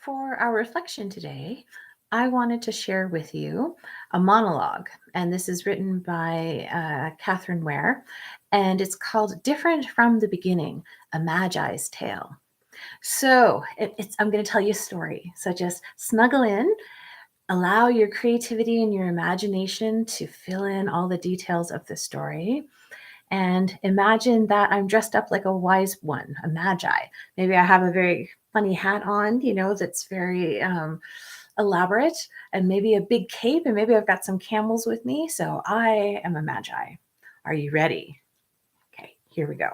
For our reflection today, I wanted to share with you a monologue, and this is written by Catherine Ware, and it's called Different from the Beginning, A Magi's Tale. So I'm going to tell you a story. So just snuggle in, allow your creativity and your imagination to fill in all the details of the story. And imagine that I'm dressed up like a wise one, a magi. Maybe I have a very funny hat on, that's very elaborate, and maybe a big cape, and maybe I've got some camels with me. So I am a magi. Are you ready? Okay, here we go.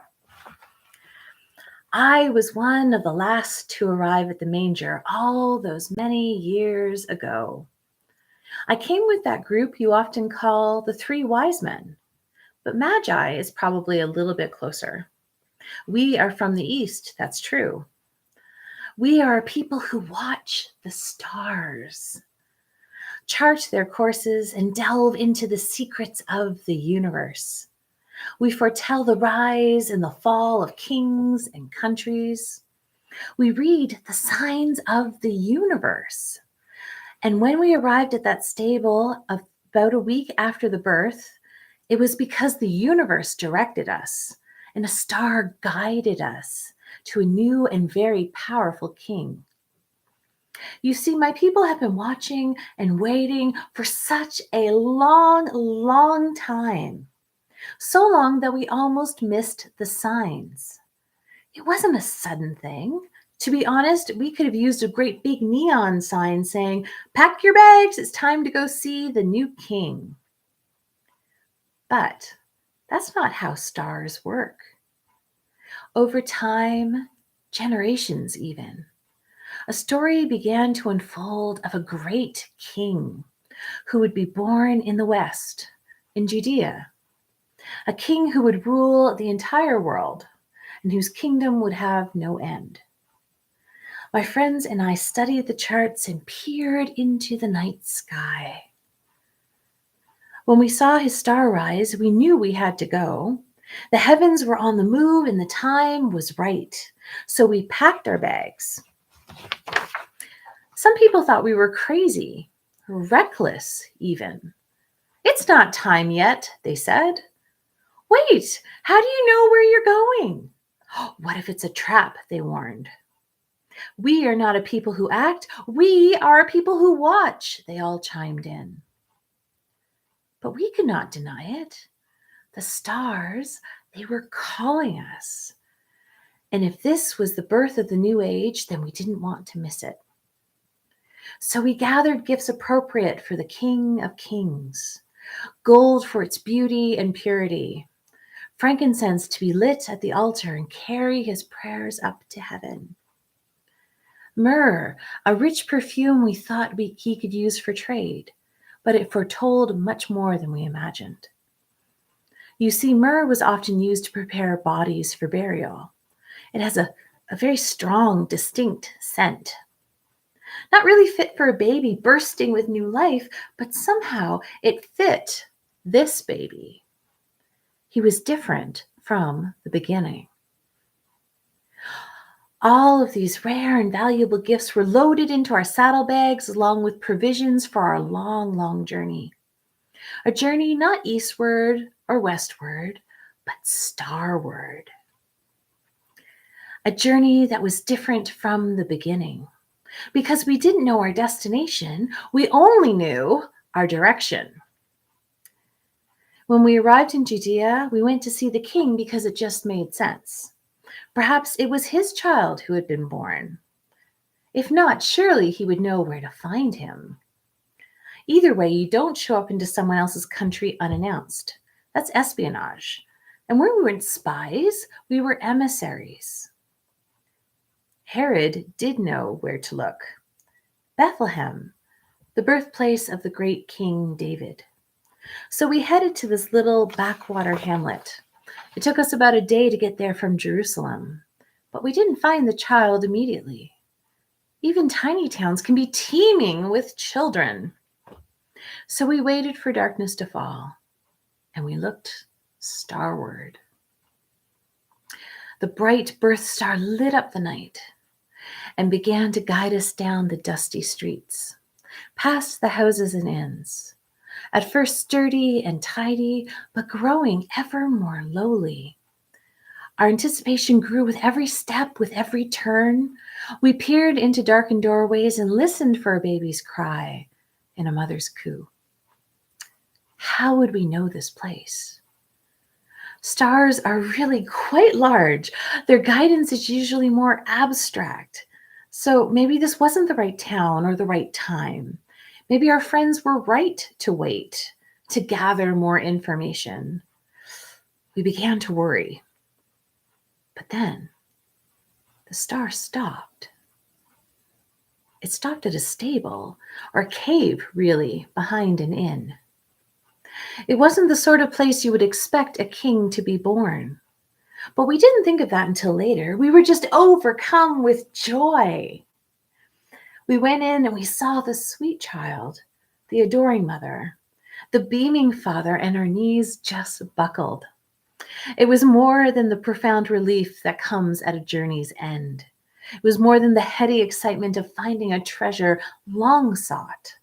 I was one of the last to arrive at the manger all those many years ago. I came with that group you often call the three wise men, but magi is probably a little bit closer. We are from the East, that's true. We are people who watch the stars, chart their courses, and delve into the secrets of the universe. We foretell the rise and the fall of kings and countries. We read the signs of the universe. And when we arrived at that stable about a week after the birth, it was because the universe directed us and a star guided us to a new and very powerful king. You see, my people have been watching and waiting for such a long, long time. So long that we almost missed the signs. It wasn't a sudden thing. To be honest, we could have used a great big neon sign saying, "Pack your bags, it's time to go see the new king." But that's not how stars work. Over time, generations even, a story began to unfold of a great king who would be born in the West, in Judea, a king who would rule the entire world and whose kingdom would have no end. My friends and I studied the charts and peered into the night sky. When we saw his star rise, we knew we had to go. The heavens were on the move and the time was right. So we packed our bags. Some people thought we were crazy, reckless even. "It's not time yet," they said. "Wait, how do you know where you're going?" "What if it's a trap?" they warned. "We are not a people who act. We are a people who watch," they all chimed in. But we could not deny it. The stars, they were calling us. And if this was the birth of the new age, then we didn't want to miss it. So we gathered gifts appropriate for the King of Kings, gold for its beauty and purity, frankincense to be lit at the altar and carry his prayers up to heaven, myrrh, a rich perfume we thought he could use for trade, but it foretold much more than we imagined. You see, myrrh was often used to prepare bodies for burial. It has a very strong, distinct scent. Not really fit for a baby bursting with new life, but somehow it fit this baby. He was different from the beginning. All of these rare and valuable gifts were loaded into our saddlebags along with provisions for our long, long journey. A journey not eastward or westward, but starward. A journey that was different from the beginning. Because we didn't know our destination, we only knew our direction. When we arrived in Judea, we went to see the king because it just made sense. Perhaps it was his child who had been born. If not, surely he would know where to find him. Either way, you don't show up into someone else's country unannounced. That's espionage. And we weren't spies, we were emissaries. Herod did know where to look. Bethlehem, the birthplace of the great King David. So we headed to this little backwater hamlet. It took us about a day to get there from Jerusalem, but we didn't find the child immediately. Even tiny towns can be teeming with children. So we waited for darkness to fall, and we looked starward. The bright birth star lit up the night, and began to guide us down the dusty streets, past the houses and inns, at first sturdy and tidy, but growing ever more lowly. Our anticipation grew with every step, with every turn. We peered into darkened doorways and listened for a baby's cry in a mother's coo. How would we know this place? Stars are really quite large. Their guidance is usually more abstract. So maybe this wasn't the right town or the right time. Maybe our friends were right to wait, to gather more information. We began to worry. But then the star stopped. It stopped at a stable, or a cave, really, behind an inn. It wasn't the sort of place you would expect a king to be born. But we didn't think of that until later. We were just overcome with joy. We went in and we saw the sweet child, the adoring mother, the beaming father, and our knees just buckled. It was more than the profound relief that comes at a journey's end. It was more than the heady excitement of finding a treasure long sought.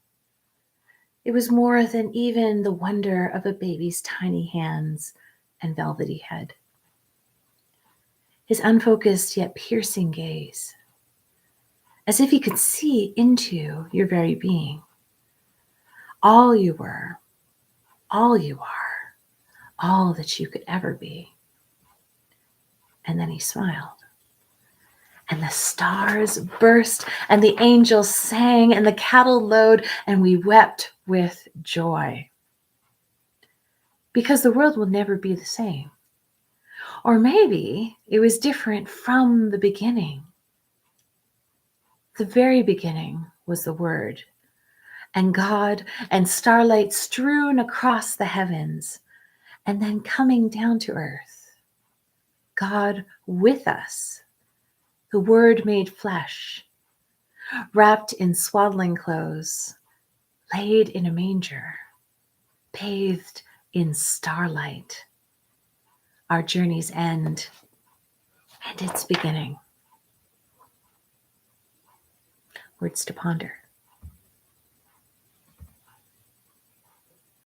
It was more than even the wonder of a baby's tiny hands and velvety head. His unfocused yet piercing gaze, as if he could see into your very being. All you were, all you are, all that you could ever be. And then he smiled. And the stars burst, and the angels sang, and the cattle lowed, and we wept with joy. Because the world will never be the same. Or maybe it was different from the beginning. The very beginning was the Word, and God and starlight strewn across the heavens, and then coming down to earth. God with us, the Word made flesh, wrapped in swaddling clothes, laid in a manger, bathed in starlight. Our journey's end and its beginning. Words to ponder.